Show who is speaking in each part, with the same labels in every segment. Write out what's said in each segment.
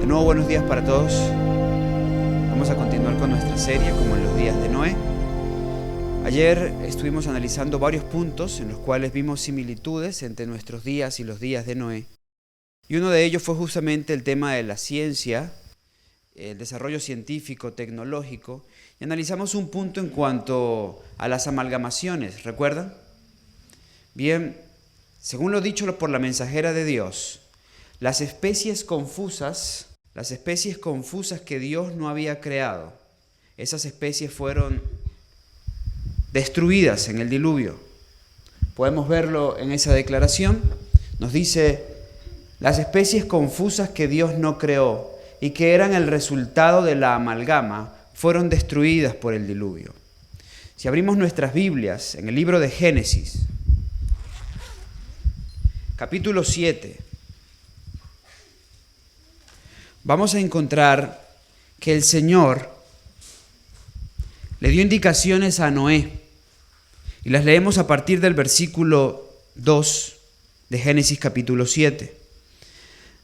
Speaker 1: nuevo buenos días para todos. Vamos a continuar con nuestra serie como en los días de Noé. Ayer estuvimos analizando varios puntos en los cuales vimos similitudes entre nuestros días y los días de Noé. Y uno de ellos fue justamente el tema de la ciencia, el desarrollo científico, tecnológico. Y analizamos un punto en cuanto a las amalgamaciones, ¿recuerdan? Bien, según lo dicho por la mensajera de Dios, las especies confusas que Dios no había creado, esas especies fueron destruidas en el diluvio. Podemos verlo en esa declaración. Nos dice, las especies confusas que Dios no creó y que eran el resultado de la amalgama, fueron destruidas por el diluvio. Si abrimos nuestras Biblias en el libro de Génesis, capítulo 7, vamos a encontrar que el Señor le dio indicaciones a Noé, y las leemos a partir del versículo 2 de Génesis capítulo 7.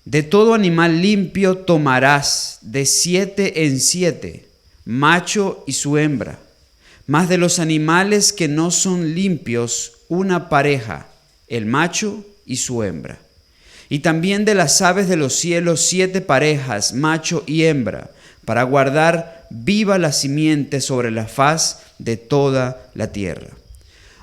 Speaker 1: De todo animal limpio tomarás de 7 en 7, macho y su hembra, mas de los animales que no son limpios, una pareja, el macho y su hembra. Y también de las aves de los cielos 7 parejas, macho y hembra, para guardar viva la simiente sobre la faz de toda la tierra.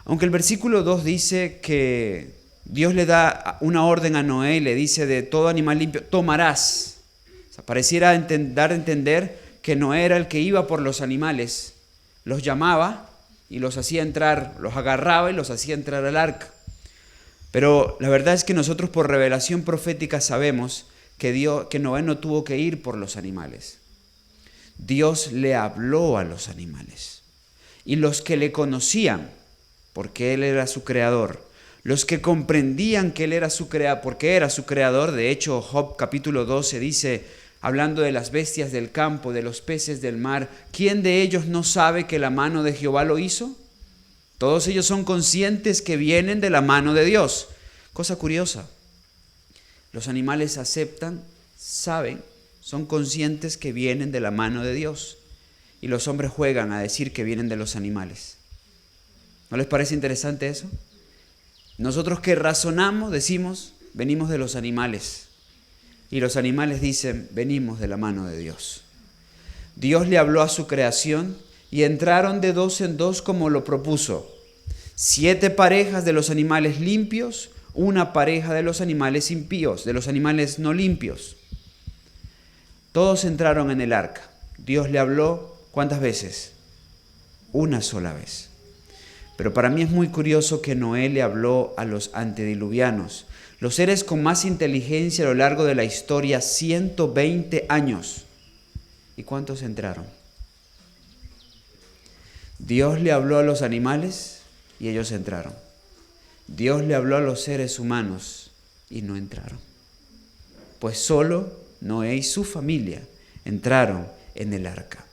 Speaker 1: Aunque el versículo 2 dice que Dios le da una orden a Noé y le dice de todo animal limpio, tomarás. O sea, pareciera dar a entender que Noé era el que iba por los animales, los llamaba y los hacía entrar, los agarraba y los hacía entrar al arca. Pero la verdad es que nosotros por revelación profética sabemos que Noé no tuvo que ir por los animales. Dios le habló a los animales. Y los que le conocían, porque Él era su creador, los que comprendían que Él era su creador, porque era su creador, de hecho Job capítulo 12 dice, hablando de las bestias del campo, de los peces del mar, ¿quién de ellos no sabe que la mano de Jehová lo hizo? Todos ellos son conscientes que vienen de la mano de Dios. Cosa curiosa, los animales aceptan, saben, son conscientes que vienen de la mano de Dios. Y los hombres juegan a decir que vienen de los animales. ¿No les parece interesante eso? Nosotros que razonamos decimos, venimos de los animales. Y los animales dicen, venimos de la mano de Dios. Dios le habló a su creación y entraron de 2 en 2 como lo propuso. 7 parejas de los animales limpios, una pareja de los animales impíos, de los animales no limpios. Todos entraron en el arca. Dios le habló, ¿cuántas veces? Una sola vez. Pero para mí es muy curioso que Noé le habló a los antediluvianos, los seres con más inteligencia a lo largo de la historia, 120 años. ¿Y cuántos entraron? Dios le habló a los animales y ellos entraron. Dios le habló a los seres humanos y no entraron. Pues solo Noé y su familia entraron en el arca.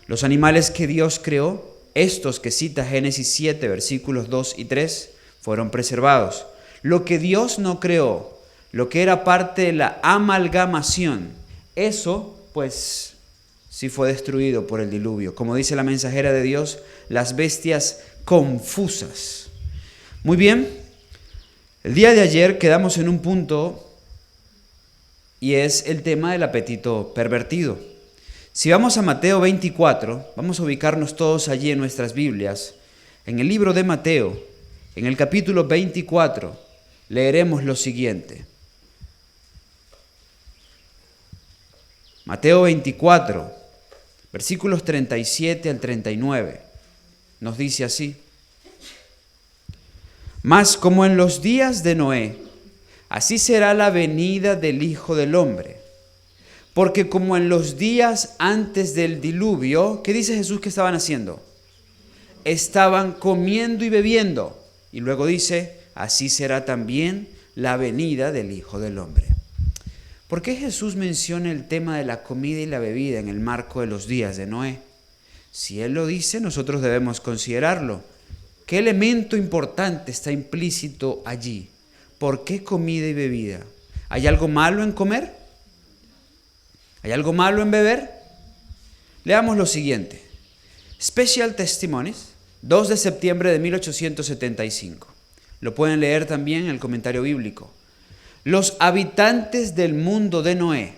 Speaker 1: Los animales que Dios creó, estos que cita Génesis 7, versículos 2 y 3, fueron preservados. Lo que Dios no creó, lo que era parte de la amalgamación, eso pues sí fue destruido por el diluvio. Como dice la mensajera de Dios, las bestias confusas. Muy bien, el día de ayer quedamos en un punto y es el tema del apetito pervertido. Si vamos a Mateo 24, vamos a ubicarnos todos allí en nuestras Biblias. En el libro de Mateo, en el capítulo 24, leeremos lo siguiente. Mateo 24, versículos 37 al 39, nos dice así. Mas como en los días de Noé, así será la venida del Hijo del Hombre. Porque como en los días antes del diluvio, ¿qué dice Jesús que estaban haciendo? Estaban comiendo y bebiendo. Y luego dice, así será también la venida del Hijo del Hombre. ¿Por qué Jesús menciona el tema de la comida y la bebida en el marco de los días de Noé? Si Él lo dice, nosotros debemos considerarlo. ¿Qué elemento importante está implícito allí? ¿Por qué comida y bebida? ¿Hay algo malo en comer? ¿Hay algo malo en beber? Leamos lo siguiente. Special Testimonies, 2 de septiembre de 1875. Lo pueden leer también en el comentario bíblico. Los habitantes del mundo de Noé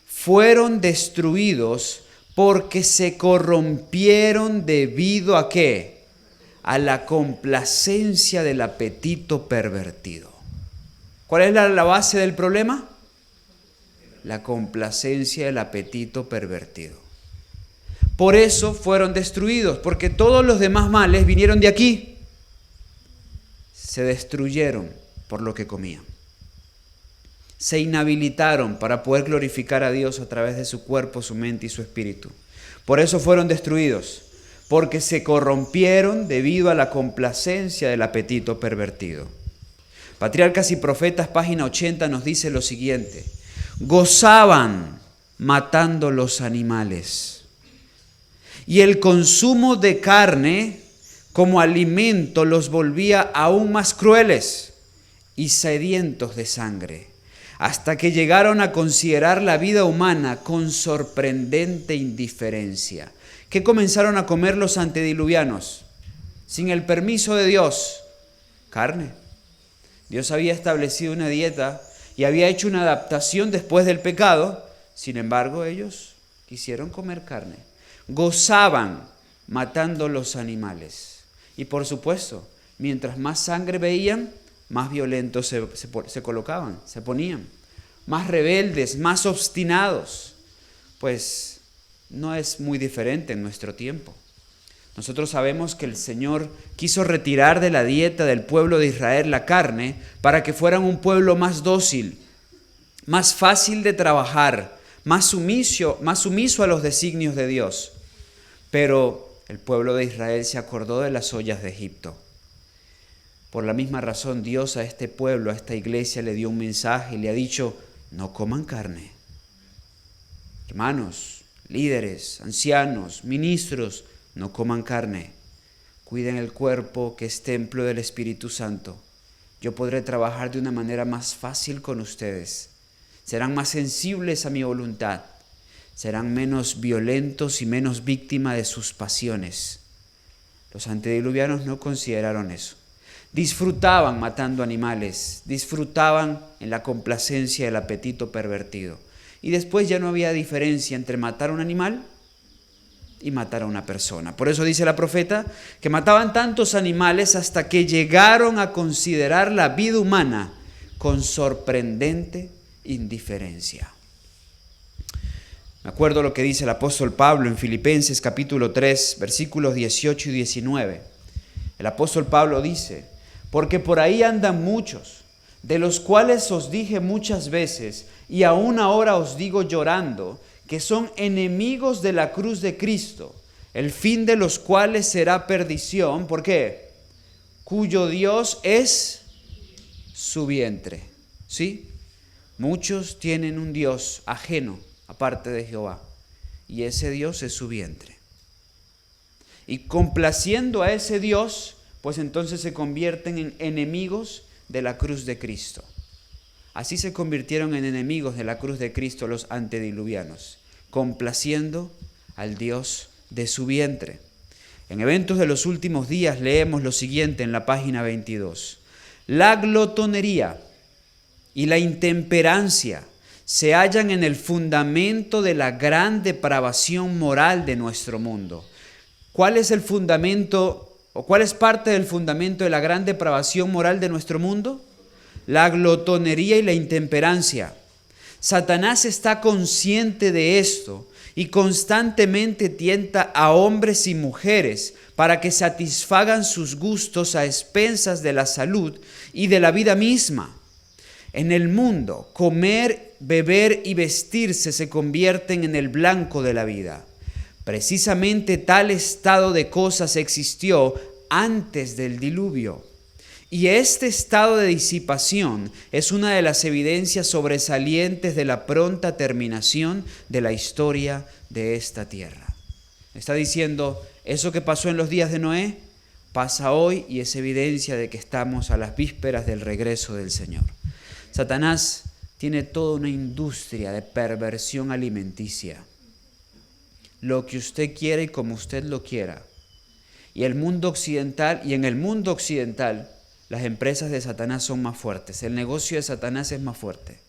Speaker 1: fueron destruidos porque se corrompieron debido ¿a qué? A la complacencia del apetito pervertido. ¿Cuál es la base del problema? La complacencia del apetito pervertido. Por eso fueron destruidos, porque todos los demás males vinieron de aquí. Se destruyeron por lo que comían. Se inhabilitaron para poder glorificar a Dios a través de su cuerpo, su mente y su espíritu. Por eso fueron destruidos, porque se corrompieron debido a la complacencia del apetito pervertido. Patriarcas y Profetas, página 80, nos dice lo siguiente. Gozaban matando los animales. Y el consumo de carne como alimento los volvía aún más crueles y sedientos de sangre, hasta que llegaron a considerar la vida humana con sorprendente indiferencia. ¿Qué comenzaron a comer los antediluvianos? Sin el permiso de Dios, carne. Dios había establecido una dieta y había hecho una adaptación después del pecado. Sin embargo, ellos quisieron comer carne. Gozaban matando los animales. Y por supuesto, mientras más sangre veían, más violentos se colocaban, se ponían. Más rebeldes, más obstinados. Pues no es muy diferente en nuestro tiempo. Nosotros sabemos que el Señor quiso retirar de la dieta del pueblo de Israel la carne para que fueran un pueblo más dócil, más fácil de trabajar, más sumiso a los designios de Dios. Pero el pueblo de Israel se acordó de las ollas de Egipto. Por la misma razón, Dios a este pueblo, a esta iglesia, le dio un mensaje y le ha dicho, no coman carne. Hermanos, líderes, ancianos, ministros, no coman carne. Cuiden el cuerpo que es templo del Espíritu Santo. Yo podré trabajar de una manera más fácil con ustedes. Serán más sensibles a mi voluntad. Serán menos violentos y menos víctimas de sus pasiones. Los antediluvianos no consideraron eso. Disfrutaban matando animales, disfrutaban en la complacencia del apetito pervertido. Y después ya no había diferencia entre matar a un animal y matar a una persona. Por eso dice la profeta que mataban tantos animales hasta que llegaron a considerar la vida humana con sorprendente indiferencia. Me acuerdo lo que dice el apóstol Pablo en Filipenses capítulo 3, versículos 18 y 19. El apóstol Pablo dice, porque por ahí andan muchos, de los cuales os dije muchas veces, y aún ahora os digo llorando, que son enemigos de la cruz de Cristo, el fin de los cuales será perdición. ¿Por qué? Cuyo Dios es su vientre. ¿Sí? Muchos tienen un Dios ajeno, aparte de Jehová, y ese Dios es su vientre. Y complaciendo a ese Dios, pues entonces se convierten en enemigos de la cruz de Cristo. Así se convirtieron en enemigos de la cruz de Cristo los antediluvianos, complaciendo al Dios de su vientre. En Eventos de los Últimos Días leemos lo siguiente en la página 22. La glotonería y la intemperancia se hallan en el fundamento de la gran depravación moral de nuestro mundo. ¿Cuál es el fundamento o cuál es parte del fundamento de la gran depravación moral de nuestro mundo? La glotonería y la intemperancia. Satanás está consciente de esto y constantemente tienta a hombres y mujeres para que satisfagan sus gustos a expensas de la salud y de la vida misma. En el mundo, comer, beber y vestirse se convierten en el blanco de la vida. Precisamente tal estado de cosas existió antes del diluvio. Y este estado de disipación es una de las evidencias sobresalientes de la pronta terminación de la historia de esta tierra. Está diciendo, eso que pasó en los días de Noé, pasa hoy y es evidencia de que estamos a las vísperas del regreso del Señor. Satanás tiene toda una industria de perversión alimenticia. Lo que usted quiera y como usted lo quiera. Y en el mundo occidental, las empresas de Satanás son más fuertes. El negocio de Satanás es más fuerte.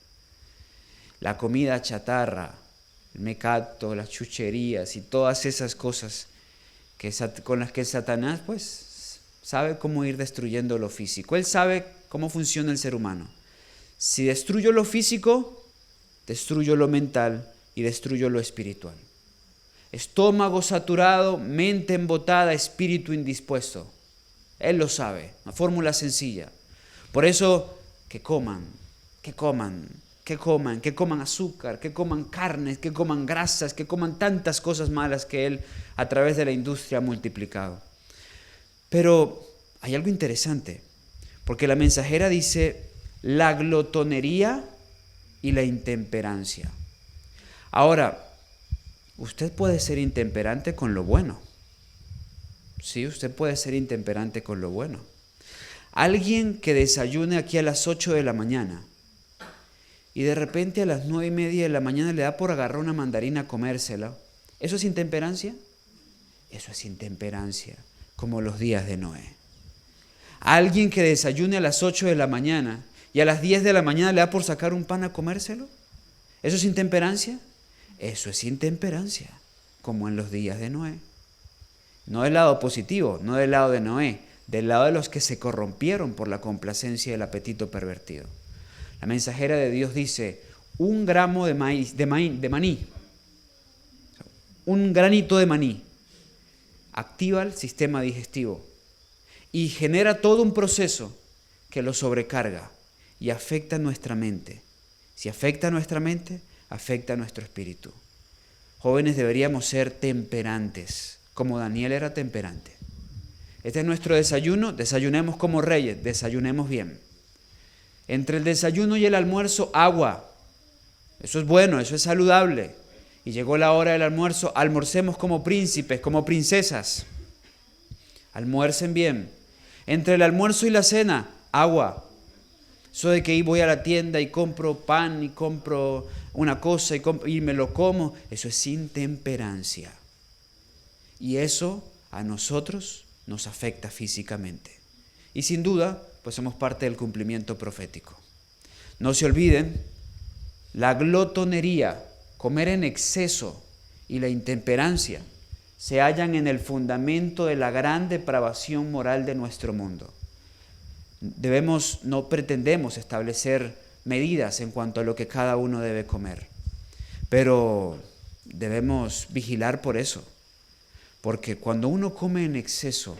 Speaker 1: La comida chatarra, el mecato, las chucherías y todas esas cosas con las que Satanás pues sabe cómo ir destruyendo lo físico. Él sabe cómo funciona el ser humano. Si destruyo lo físico, destruyo lo mental y destruyo lo espiritual. Estómago saturado, mente embotada, espíritu indispuesto. Él lo sabe, una fórmula sencilla. Por eso, que coman azúcar, que coman carnes, que coman grasas, que coman tantas cosas malas que Él a través de la industria ha multiplicado. Pero hay algo interesante, porque la mensajera dice la glotonería y la intemperancia. Ahora, usted puede ser intemperante con lo bueno. Sí, usted puede ser intemperante con lo bueno. Alguien que desayune aquí a las 8 de la mañana y de repente a las 9:30 de la mañana le da por agarrar una mandarina a comérsela, ¿eso es intemperancia? Eso es intemperancia, como los días de Noé. Alguien que desayune a las 8 de la mañana y a las 10 de la mañana le da por sacar un pan a comérselo, ¿eso es intemperancia? Eso es intemperancia, como en los días de Noé. No del lado positivo, no del lado de Noé, del lado de los que se corrompieron por la complacencia y el apetito pervertido. La mensajera de Dios dice, un gramo de maní, un granito de maní, activa el sistema digestivo y genera todo un proceso que lo sobrecarga y afecta nuestra mente. Si afecta nuestra mente, afecta nuestro espíritu. Jóvenes, deberíamos ser temperantes, como Daniel era temperante. Este es nuestro desayuno, desayunemos como reyes, desayunemos bien. Entre el desayuno y el almuerzo, agua. Eso es bueno, eso es saludable. Y llegó la hora del almuerzo, almorcemos como príncipes, como princesas. Almuercen bien. Entre el almuerzo y la cena, agua. Eso de que voy a la tienda y compro pan y compro una cosa y me lo como, eso es intemperancia. Y eso a nosotros nos afecta físicamente. Y sin duda, pues somos parte del cumplimiento profético. No se olviden, la glotonería, comer en exceso, y la intemperancia se hallan en el fundamento de la gran depravación moral de nuestro mundo. No pretendemos establecer medidas en cuanto a lo que cada uno debe comer, pero debemos vigilar por eso, porque cuando uno come en exceso,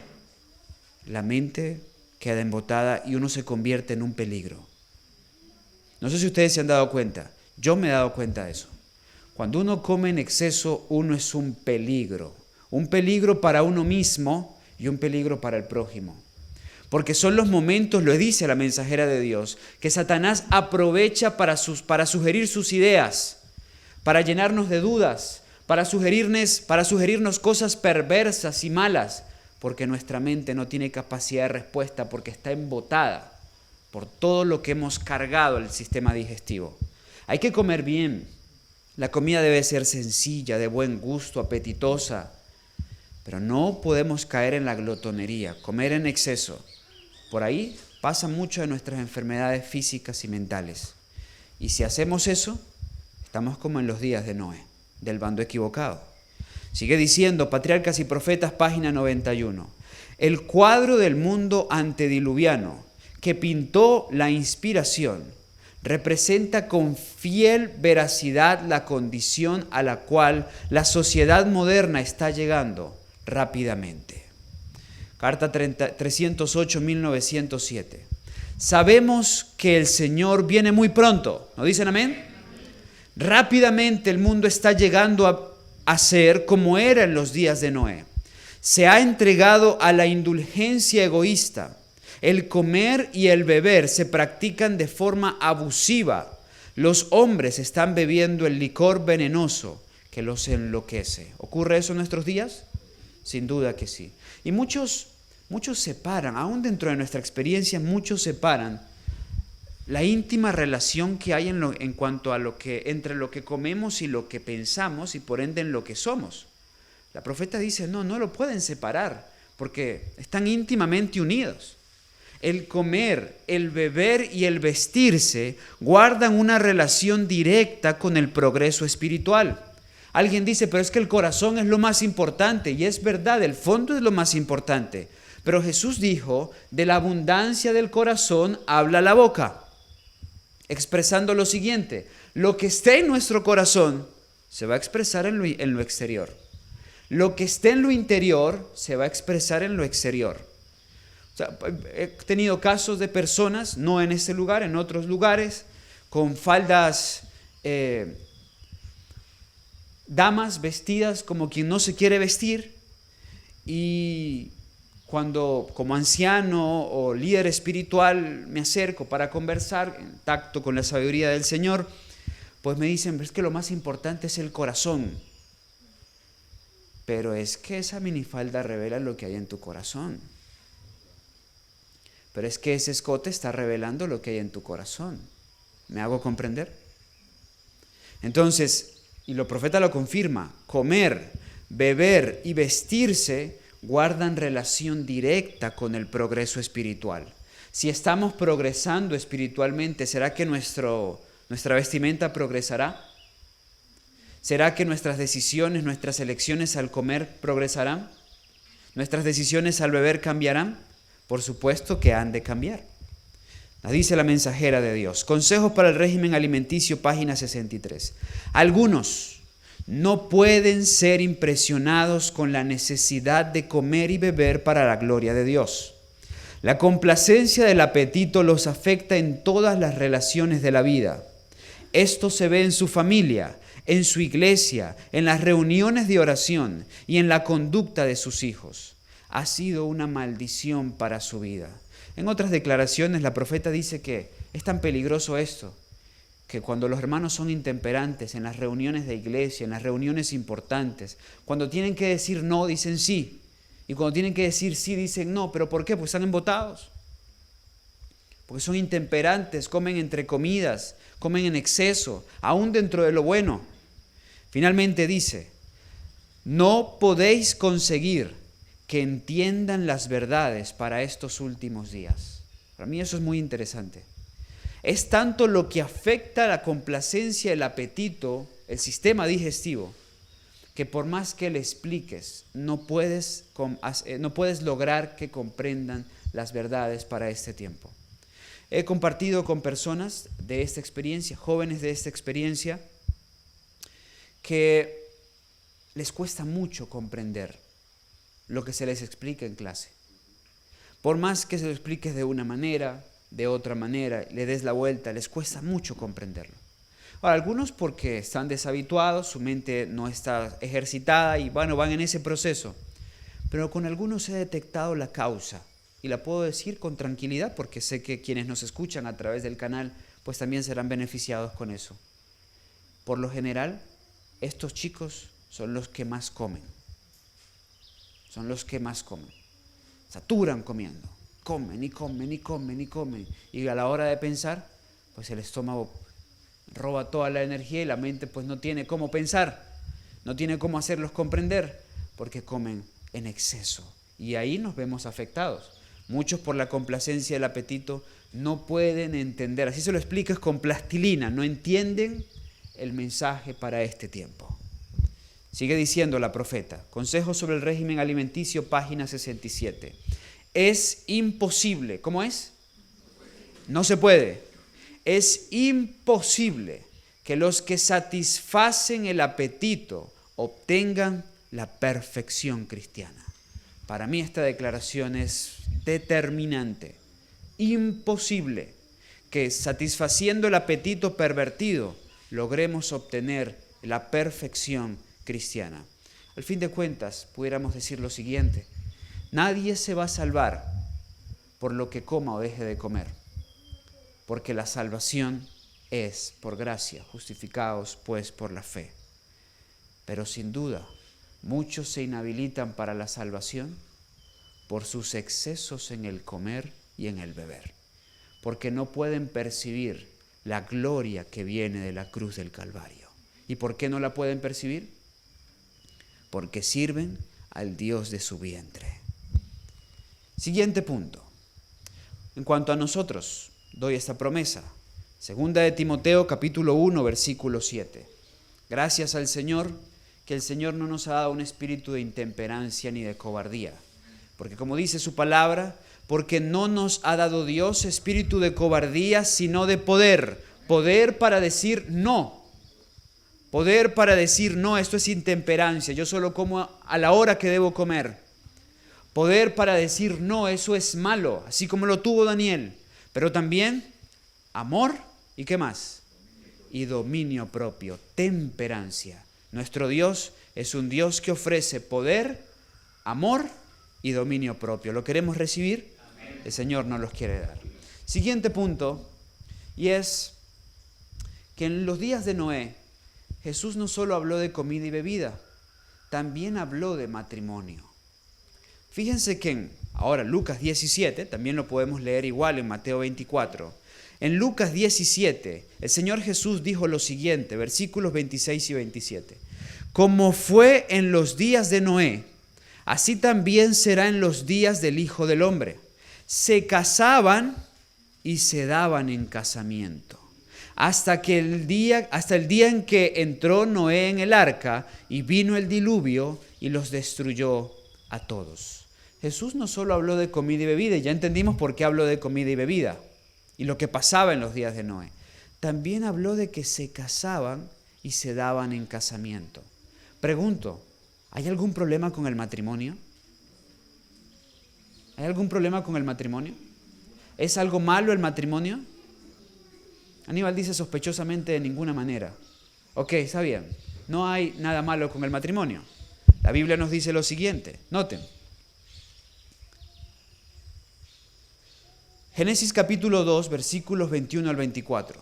Speaker 1: la mente queda embotada y uno se convierte en un peligro. No sé si ustedes se han dado cuenta, yo me he dado cuenta de eso. Cuando uno come en exceso, uno es un peligro para uno mismo y un peligro para el prójimo. Porque son los momentos, lo dice la mensajera de Dios, que Satanás aprovecha para sugerir sus ideas, para llenarnos de dudas, para sugerirnos cosas perversas y malas, porque nuestra mente no tiene capacidad de respuesta, porque está embotada por todo lo que hemos cargado al sistema digestivo. Hay que comer bien. La comida debe ser sencilla, de buen gusto, apetitosa, pero no podemos caer en la glotonería, comer en exceso. Por ahí pasa mucho de nuestras enfermedades físicas y mentales. Y si hacemos eso, estamos como en los días de Noé, del bando equivocado. Sigue diciendo, Patriarcas y Profetas, página 91. El cuadro del mundo antediluviano que pintó la inspiración representa con fiel veracidad la condición a la cual la sociedad moderna está llegando rápidamente. Carta 308, 1907. Sabemos que el Señor viene muy pronto. ¿No dicen amén? Rápidamente el mundo está llegando a ser como era en los días de Noé. Se ha entregado a la indulgencia egoísta. El comer y el beber se practican de forma abusiva. Los hombres están bebiendo el licor venenoso que los enloquece. ¿Ocurre eso en nuestros días? Sin duda que sí. Y muchos separan, aún dentro de nuestra experiencia, muchos separan la íntima relación que hay en cuanto a entre lo que comemos y lo que pensamos y por ende en lo que somos. La profeta dice, no lo pueden separar porque están íntimamente unidos. El comer, el beber y el vestirse guardan una relación directa con el progreso espiritual. Alguien dice, pero es que el corazón es lo más importante, y es verdad, el fondo es lo más importante. Pero Jesús dijo, de la abundancia del corazón habla la boca, expresando lo siguiente: lo que esté en nuestro corazón se va a expresar en lo exterior. Lo que esté en lo interior se va a expresar en lo exterior. O sea, he tenido casos de personas, no en este lugar, en otros lugares, con faldas, damas vestidas como quien no se quiere vestir, y cuando como anciano o líder espiritual me acerco para conversar en tacto con la sabiduría del Señor, pues me dicen, es que lo más importante es el corazón. Pero es que esa minifalda revela lo que hay en tu corazón. Pero es que ese escote está revelando lo que hay en tu corazón. ¿Me hago comprender? Entonces, y los profetas lo confirma, comer, beber y vestirse guardan relación directa con el progreso espiritual. Si estamos progresando espiritualmente, ¿será que nuestra vestimenta progresará? ¿Será que nuestras decisiones, nuestras elecciones al comer progresarán? ¿Nuestras decisiones al beber cambiarán? Por supuesto que han de cambiar. Dice la mensajera de Dios. Consejos para el régimen alimenticio, página 63. Algunos no pueden ser impresionados con la necesidad de comer y beber para la gloria de Dios. La complacencia del apetito los afecta en todas las relaciones de la vida. Esto se ve en su familia, en su iglesia, en las reuniones de oración y en la conducta de sus hijos. Ha sido una maldición para su vida. En otras declaraciones, la profeta dice que es tan peligroso esto, que cuando los hermanos son intemperantes en las reuniones de iglesia, en las reuniones importantes, cuando tienen que decir no, dicen sí, y cuando tienen que decir sí, dicen no. ¿Pero por qué? Pues están embotados. Porque son intemperantes, comen entre comidas, comen en exceso, aún dentro de lo bueno. Finalmente dice, no podéis conseguir que entiendan las verdades para estos últimos días. Para mí eso es muy interesante. Es tanto lo que afecta la complacencia, el apetito, el sistema digestivo, que por más que le expliques, no puedes lograr que comprendan las verdades para este tiempo. He compartido con personas de esta experiencia, jóvenes de esta experiencia, que les cuesta mucho comprender lo que se les explica en clase. Por más que se lo expliques de una manera, de otra manera, le des la vuelta, les cuesta mucho comprenderlo. Ahora, algunos porque están deshabituados, su mente no está ejercitada y van en ese proceso. Pero con algunos he detectado la causa y la puedo decir con tranquilidad porque sé que quienes nos escuchan a través del canal pues también serán beneficiados con eso. Por lo general, estos chicos son los que más comen. Son los que más comen. Saturan comiendo. Comen y comen y comen y comen. Y a la hora de pensar, pues el estómago roba toda la energía y la mente pues no tiene cómo pensar. No tiene cómo hacerlos comprender porque comen en exceso. Y ahí nos vemos afectados. Muchos por la complacencia del apetito no pueden entender. Así se lo explicas con plastilina. No entienden el mensaje para este tiempo. Sigue diciendo la profeta, Consejos sobre el régimen alimenticio, página 67. Es imposible, ¿cómo es? No se puede. Es imposible que los que satisfacen el apetito obtengan la perfección cristiana. Para mí esta declaración es determinante. Imposible que satisfaciendo el apetito pervertido logremos obtener la perfección cristiana. Al fin de cuentas, pudiéramos decir lo siguiente: nadie se va a salvar por lo que coma o deje de comer, porque la salvación es por gracia, justificados pues por la fe. Pero sin duda, muchos se inhabilitan para la salvación por sus excesos en el comer y en el beber. porque no pueden percibir la gloria que viene de la cruz del Calvario. ¿Y por qué no la pueden percibir? Porque sirven al Dios de su vientre. Siguiente punto. En cuanto a nosotros, doy esta promesa. Segunda de Timoteo, capítulo 1, versículo 7. Gracias al Señor, que el Señor no nos ha dado un espíritu de intemperancia ni de cobardía. Porque como dice su palabra, porque no nos ha dado Dios espíritu de cobardía, sino de poder. Poder para decir no. Poder para decir no, esto es intemperancia, yo solo como a la hora que debo comer. Poder para decir no, eso es malo, así como lo tuvo Daniel. Pero también amor y ¿qué más? Y dominio propio, temperancia. Nuestro Dios es un Dios que ofrece poder, amor y dominio propio. ¿Lo queremos recibir? El Señor nos los quiere dar. Siguiente punto, y es que en los días de Noé, Jesús no solo habló de comida y bebida, también habló de matrimonio. Fíjense que ahora Lucas 17, también lo podemos leer igual en Mateo 24. En Lucas 17, el Señor Jesús dijo lo siguiente, versículos 26 y 27. Como fue en los días de Noé, así también será en los días del Hijo del Hombre. Se casaban y se daban en casamiento. Hasta el día en que entró Noé en el arca y vino el diluvio y los destruyó a todos. Jesús no solo habló de comida y bebida, ya entendimos por qué habló de comida y bebida y lo que pasaba en los días de Noé. También habló de que se casaban y se daban en casamiento. Pregunto, ¿hay algún problema con el matrimonio? ¿Hay algún problema con el matrimonio? ¿Es algo malo el matrimonio? Aníbal dice sospechosamente de ninguna manera. Ok, está bien. No hay nada malo con el matrimonio. La Biblia nos dice lo siguiente. Noten. Génesis capítulo 2, versículos 21 al 24.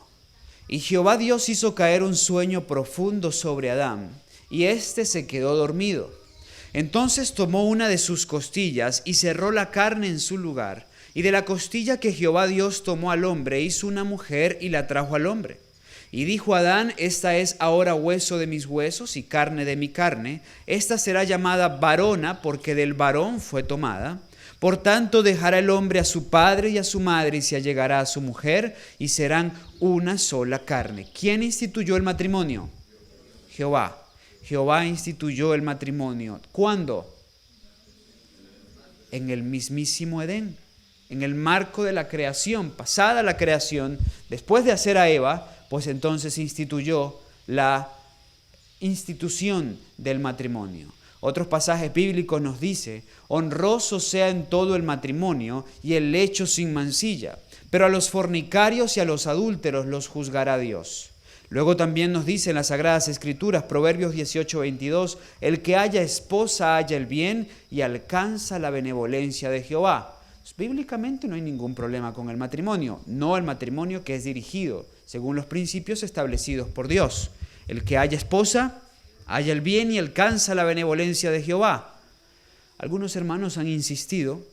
Speaker 1: Y Jehová Dios hizo caer un sueño profundo sobre Adán, y éste se quedó dormido. Entonces tomó una de sus costillas y cerró la carne en su lugar. Y de la costilla que Jehová Dios tomó al hombre, hizo una mujer y la trajo al hombre. Y dijo Adán, esta es ahora hueso de mis huesos y carne de mi carne. Esta será llamada varona porque del varón fue tomada. Por tanto dejará el hombre a su padre y a su madre y se allegará a su mujer y serán una sola carne. ¿Quién instituyó el matrimonio? Jehová. Jehová instituyó el matrimonio. ¿Cuándo? En el mismísimo Edén. En el marco de la creación, pasada la creación, después de hacer a Eva, pues entonces instituyó la institución del matrimonio. Otros pasajes bíblicos nos dice, honroso sea en todo el matrimonio y el lecho sin mancilla, pero a los fornicarios y a los adúlteros los juzgará Dios. Luego también nos dice en las Sagradas Escrituras, Proverbios 18:22, el que haya esposa halla el bien y alcanza la benevolencia de Jehová. Bíblicamente no hay ningún problema con el matrimonio, no el matrimonio que es dirigido según los principios establecidos por Dios. El que haya esposa, halla el bien y alcanza la benevolencia de Jehová. Algunos hermanos han insistido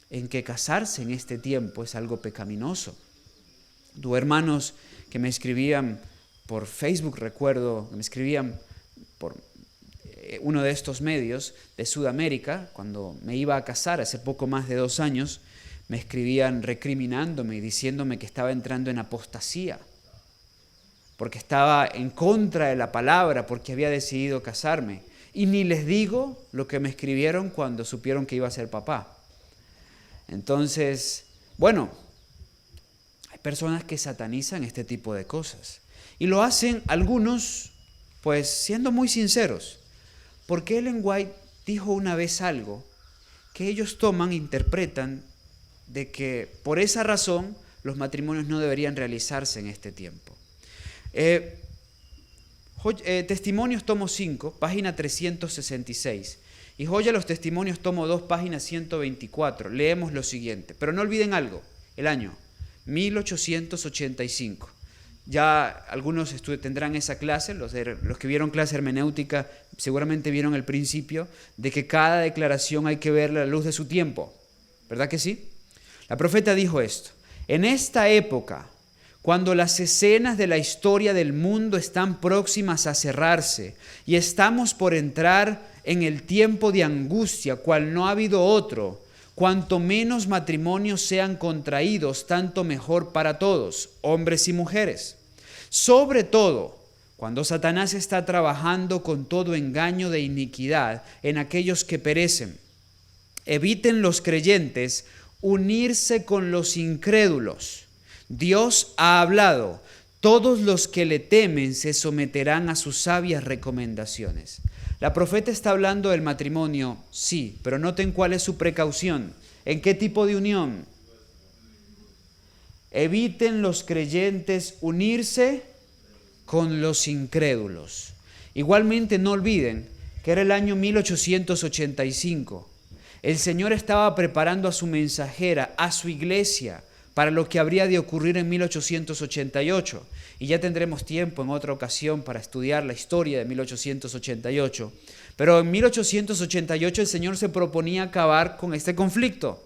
Speaker 1: en que casarse en este tiempo es algo pecaminoso. Tuve hermanos que me escribían por Facebook, recuerdo, que me escribían por uno de estos medios de Sudamérica, cuando me iba a casar hace poco más de 2 años, me escribían recriminándome y diciéndome que estaba entrando en apostasía, porque estaba en contra de la palabra, porque había decidido casarme. Y ni les digo lo que me escribieron cuando supieron que iba a ser papá. Entonces, bueno, hay personas que satanizan este tipo de cosas. Y lo hacen algunos, pues siendo muy sinceros. Porque Ellen White dijo una vez algo que ellos interpretan de que por esa razón los matrimonios no deberían realizarse en este tiempo. Testimonios tomo 5, página 366. Y Joya los Testimonios tomo 2, página 124. Leemos lo siguiente. Pero no olviden algo, el año 1885. Ya algunos tendrán esa clase, los que vieron clase hermenéutica seguramente vieron el principio de que cada declaración hay que verla a la luz de su tiempo. ¿Verdad que sí? La profeta dijo esto: En esta época, cuando las escenas de la historia del mundo están próximas a cerrarse y estamos por entrar en el tiempo de angustia, cual no ha habido otro, cuanto menos matrimonios sean contraídos, tanto mejor para todos, hombres y mujeres. Sobre todo, cuando Satanás está trabajando con todo engaño de iniquidad en aquellos que perecen. Eviten los creyentes unirse con los incrédulos. Dios ha hablado, todos los que le temen se someterán a sus sabias recomendaciones. La profeta está hablando del matrimonio, sí, pero noten cuál es su precaución. ¿En qué tipo de unión? Eviten los creyentes unirse con los incrédulos. Igualmente no olviden que era el año 1885. El Señor estaba preparando a su mensajera, a su iglesia, para lo que habría de ocurrir en 1888. Y ya tendremos tiempo en otra ocasión para estudiar la historia de 1888. Pero en 1888 el Señor se proponía acabar con este conflicto.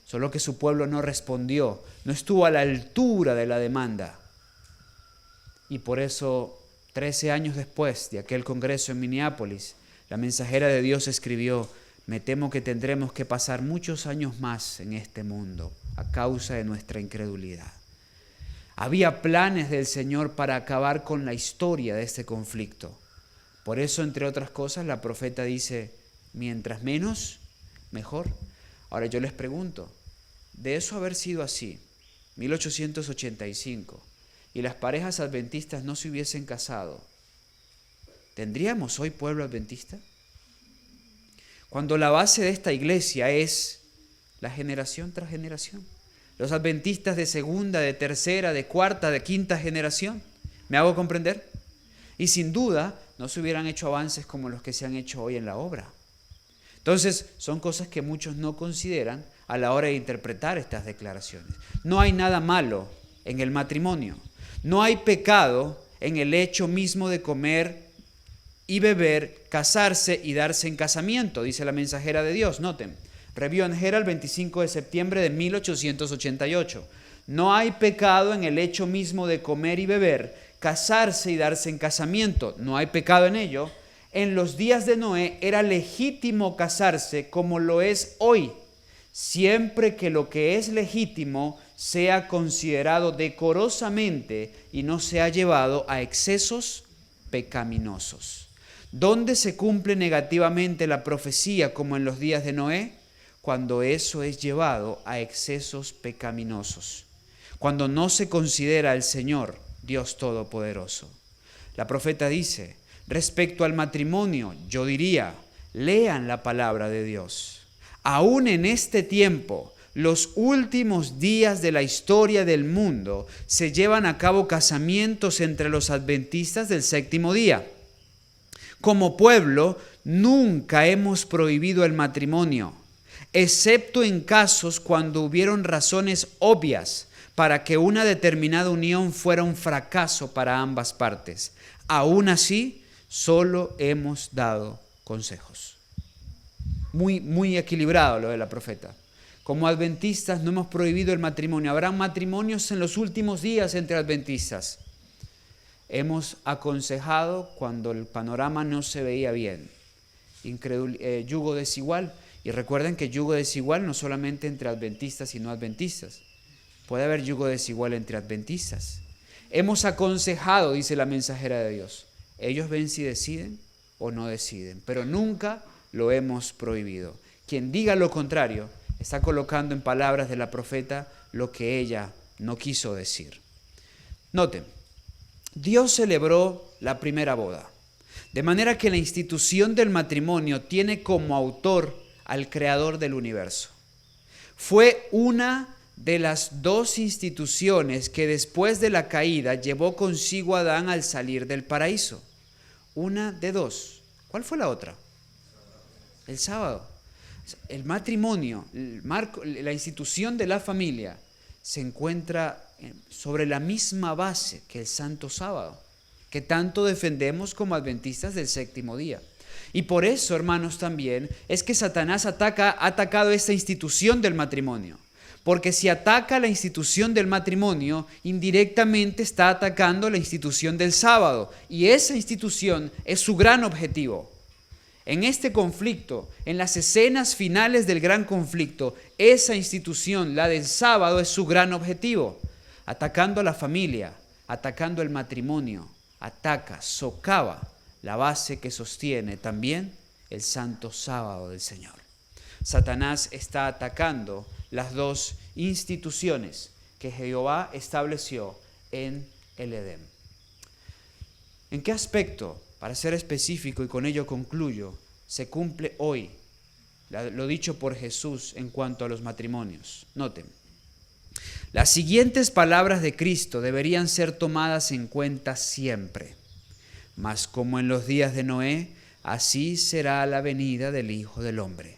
Speaker 1: Solo que su pueblo no respondió, no estuvo a la altura de la demanda. Y por eso, 13 años después de aquel congreso en Minneapolis, la mensajera de Dios escribió: me temo que tendremos que pasar muchos años más en este mundo a causa de nuestra incredulidad. Había planes del Señor para acabar con la historia de este conflicto. Por eso, entre otras cosas, la profeta dice, mientras menos, mejor. Ahora yo les pregunto, de eso haber sido así, 1885, y las parejas adventistas no se hubiesen casado, ¿tendríamos hoy pueblo adventista? Cuando la base de esta iglesia es la generación tras generación. Los adventistas de segunda, de tercera, de cuarta, de quinta generación. ¿Me hago comprender? Y sin duda no se hubieran hecho avances como los que se han hecho hoy en la obra. Entonces, son cosas que muchos no consideran a la hora de interpretar estas declaraciones. No hay nada malo en el matrimonio. No hay pecado en el hecho mismo de comer y beber, casarse y darse en casamiento, dice la mensajera de Dios. Noten, Review and Herald, 25 de septiembre de 1888. No hay pecado en el hecho mismo de comer y beber, casarse y darse en casamiento. No hay pecado en ello. En los días de Noé era legítimo casarse como lo es hoy, siempre que lo que es legítimo sea considerado decorosamente y no sea llevado a excesos pecaminosos. ¿Dónde se cumple negativamente la profecía como en los días de Noé? Cuando eso es llevado a excesos pecaminosos. Cuando no se considera al Señor, Dios Todopoderoso. La profeta dice, respecto al matrimonio, yo diría, lean la palabra de Dios. Aún en este tiempo, los últimos días de la historia del mundo, se llevan a cabo casamientos entre los adventistas del séptimo día. Como pueblo, nunca hemos prohibido el matrimonio, excepto en casos cuando hubieron razones obvias para que una determinada unión fuera un fracaso para ambas partes. Aún así, solo hemos dado consejos. Muy equilibrado lo de la profeta. Como adventistas no hemos prohibido el matrimonio. Habrá matrimonios en los últimos días entre adventistas. Hemos aconsejado cuando el panorama no se veía bien. Yugo desigual. Y recuerden que yugo desigual no solamente entre adventistas y no adventistas. Puede haber yugo desigual entre adventistas. Hemos aconsejado, dice la mensajera de Dios. Ellos ven si deciden o no deciden, pero nunca lo hemos prohibido. Quien diga lo contrario está colocando en palabras de la profeta lo que ella no quiso decir. Noten, Dios celebró la primera boda, de manera que la institución del matrimonio tiene como autor al Creador del universo. Fue una de las dos instituciones que después de la caída llevó consigo a Adán al salir del paraíso. Una de dos. ¿Cuál fue la otra? El sábado. El matrimonio, la institución de la familia, se encuentra sobre la misma base que el Santo Sábado, que tanto defendemos como adventistas del séptimo día. Y por eso, hermanos, también es que Satanás ha atacado esta institución del matrimonio, Porque si ataca la institución del matrimonio, indirectamente está atacando la institución del sábado. Y esa institución es su gran objetivo. En este conflicto, en las escenas finales del gran conflicto, esa institución, la del sábado, es su gran objetivo. Atacando a la familia, atacando el matrimonio, ataca, socava la base que sostiene también el santo sábado del Señor. Satanás está atacando las dos instituciones que Jehová estableció en el Edén. ¿En qué aspecto, para ser específico y con ello concluyo, se cumple hoy lo dicho por Jesús en cuanto a los matrimonios? Noten, las siguientes palabras de Cristo deberían ser tomadas en cuenta siempre. Mas como en los días de Noé, así será la venida del Hijo del Hombre.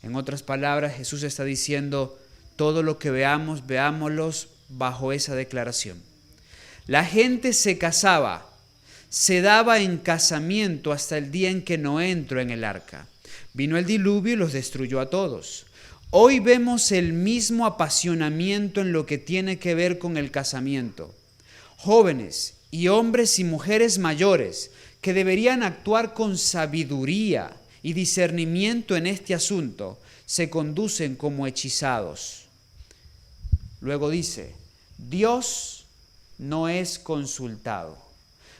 Speaker 1: En otras palabras, Jesús está diciendo, todo lo que veamos, veámoslos bajo esa declaración. La gente se casaba, se daba en casamiento hasta el día en que Noé entró en el arca. Vino el diluvio y los destruyó a todos. Hoy vemos el mismo apasionamiento en lo que tiene que ver con el casamiento. Jóvenes y hombres y mujeres mayores que deberían actuar con sabiduría y discernimiento en este asunto, se conducen como hechizados. Luego dice, Dios no es consultado.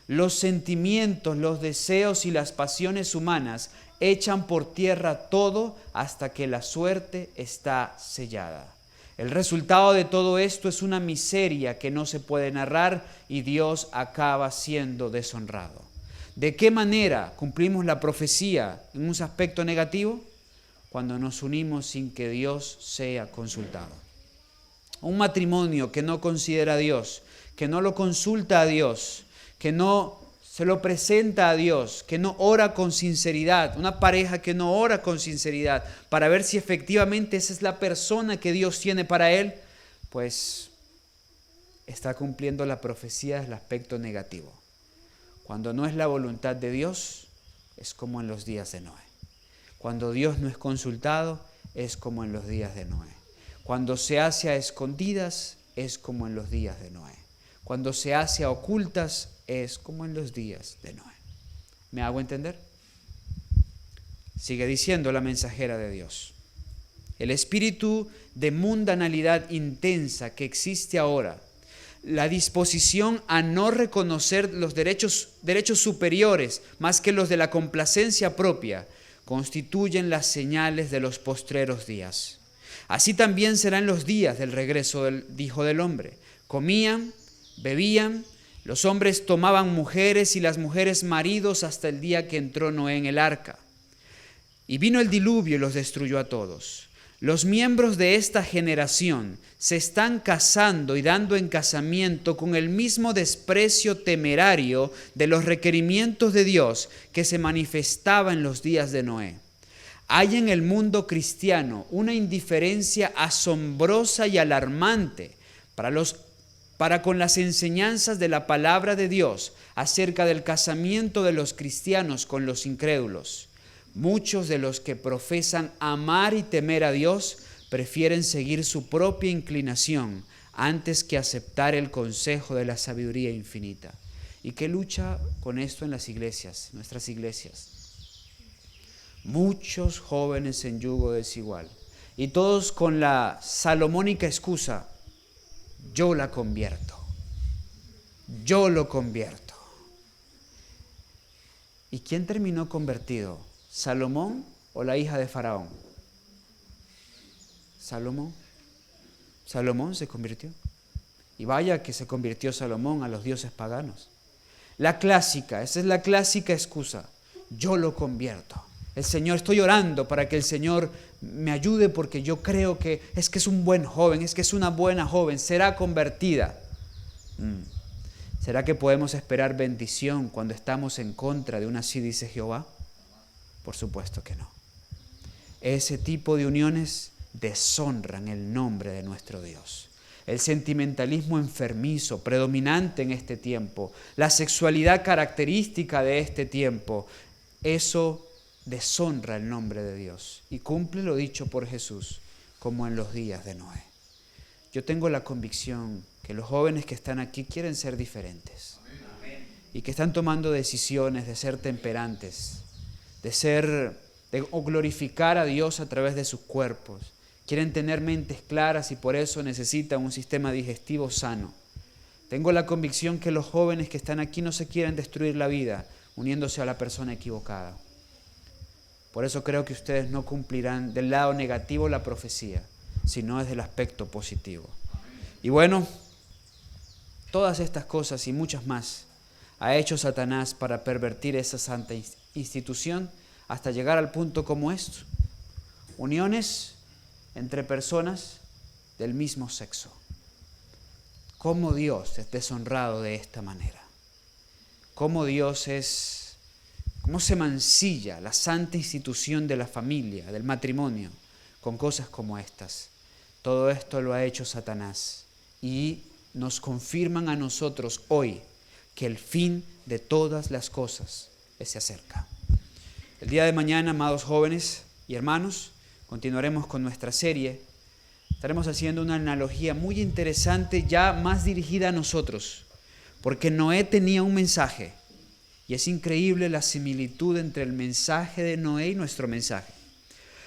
Speaker 1: Los sentimientos, los deseos y las pasiones humanas echan por tierra todo hasta que la suerte está sellada. El resultado de todo esto es una miseria que no se puede narrar y Dios acaba siendo deshonrado. ¿De qué manera cumplimos la profecía en un aspecto negativo? Cuando nos unimos sin que Dios sea consultado. Un matrimonio que no considera a Dios, que no lo consulta a Dios, que no se lo presenta a Dios, que no ora con sinceridad, una pareja que no ora con sinceridad para ver si efectivamente esa es la persona que Dios tiene para él, pues está cumpliendo la profecía del aspecto negativo. Cuando no es la voluntad de Dios, es como en los días de Noé. Cuando Dios no es consultado, es como en los días de Noé. Cuando se hace a escondidas, es como en los días de Noé. Cuando se hace a ocultas, es como en los días de Noé. ¿Me hago entender? Sigue diciendo la mensajera de Dios. El espíritu de mundanalidad intensa que existe ahora, la disposición a no reconocer los derechos superiores más que los de la complacencia propia, constituyen las señales de los postreros días. Así también serán los días del regreso del Hijo del Hombre. Comían, bebían, los hombres tomaban mujeres y las mujeres maridos hasta el día que entró Noé en el arca. Y vino el diluvio y los destruyó a todos. Los miembros de esta generación se están casando y dando en casamiento con el mismo desprecio temerario de los requerimientos de Dios que se manifestaba en los días de Noé. Hay en el mundo cristiano una indiferencia asombrosa y alarmante para con las enseñanzas de la palabra de Dios acerca del casamiento de los cristianos con los incrédulos. Muchos de los que profesan amar y temer a Dios prefieren seguir su propia inclinación antes que aceptar el consejo de la sabiduría infinita. ¿Y qué lucha con esto en las iglesias, nuestras iglesias? Muchos jóvenes en yugo desigual y todos con la salomónica excusa, yo la convierto, yo lo convierto. ¿Y quién terminó convertido? ¿Salomón o la hija de Faraón? Salomón. Salomón se convirtió. Y vaya que se convirtió Salomón a los dioses paganos. La clásica, esa es la clásica excusa. Yo lo convierto. El Señor, estoy orando para que el Señor me ayude porque yo creo que es un buen joven, es que es una buena joven, será convertida. ¿Será que podemos esperar bendición cuando estamos en contra de un así dice Jehová? Por supuesto que no. Ese tipo de uniones deshonran el nombre de nuestro Dios. El sentimentalismo enfermizo, predominante en este tiempo, la sexualidad característica de este tiempo, eso deshonra el nombre de Dios y cumple lo dicho por Jesús, como en los días de Noé. yo tengo la convicción que los jóvenes que están aquí quieren ser diferentes. Y que están tomando decisiones de ser temperantes, de glorificar a Dios a través de sus cuerpos. Quieren tener mentes claras y por eso necesitan un sistema digestivo sano. Tengo la convicción que los jóvenes que están aquí no se quieren destruir la vida uniéndose a la persona equivocada. Por eso creo que ustedes no cumplirán del lado negativo la profecía, sino desde el aspecto positivo. Y bueno, todas estas cosas y muchas más ha hecho Satanás para pervertir esa santa institución hasta llegar al punto como esto: uniones entre personas del mismo sexo. ¿Cómo Dios es deshonrado de esta manera? ¿Cómo se mancilla la santa institución de la familia, del matrimonio, con cosas como estas? Todo esto lo ha hecho Satanás y nos confirman a nosotros hoy que el fin de todas las cosas se acerca. El día de mañana, amados jóvenes y hermanos, continuaremos con nuestra serie. Estaremos haciendo una analogía muy interesante, ya más dirigida a nosotros, porque Noé tenía un mensaje, y es increíble la similitud entre el mensaje de Noé y nuestro mensaje.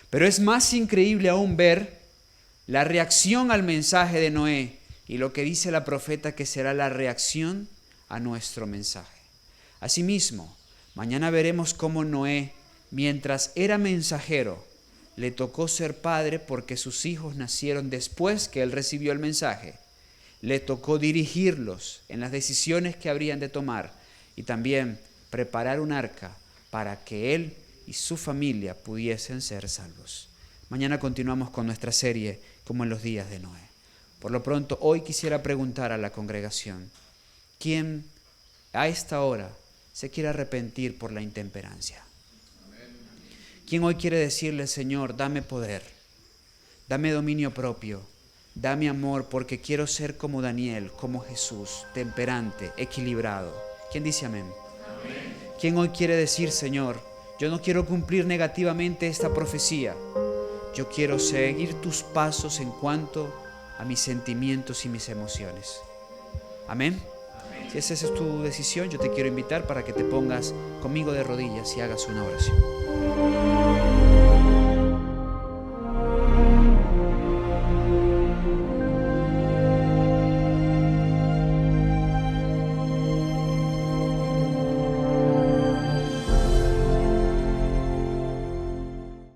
Speaker 1: Pero es más increíble aún ver la reacción al mensaje de Noé y lo que dice la profeta que será la reacción a nuestro mensaje. Asimismo, mañana veremos cómo Noé, mientras era mensajero, le tocó ser padre porque sus hijos nacieron después que él recibió el mensaje. Le tocó dirigirlos en las decisiones que habrían de tomar y también preparar un arca para que él y su familia pudiesen ser salvos. Mañana continuamos con nuestra serie como en los días de Noé. Por lo pronto, hoy quisiera preguntar a la congregación: ¿quién a esta hora se quiere arrepentir por la intemperancia? ¿Quién hoy quiere decirle: Señor, dame poder, dame dominio propio, dame amor, porque quiero ser como Daniel, como Jesús, temperante, equilibrado? ¿Quién dice amén? Amén. ¿Quién hoy quiere decir: Señor, yo no quiero cumplir negativamente esta profecía, yo quiero seguir tus pasos en cuanto a mis sentimientos y mis emociones? Amén. Si esa es tu decisión, yo te quiero invitar para que te pongas conmigo de rodillas y hagas una oración.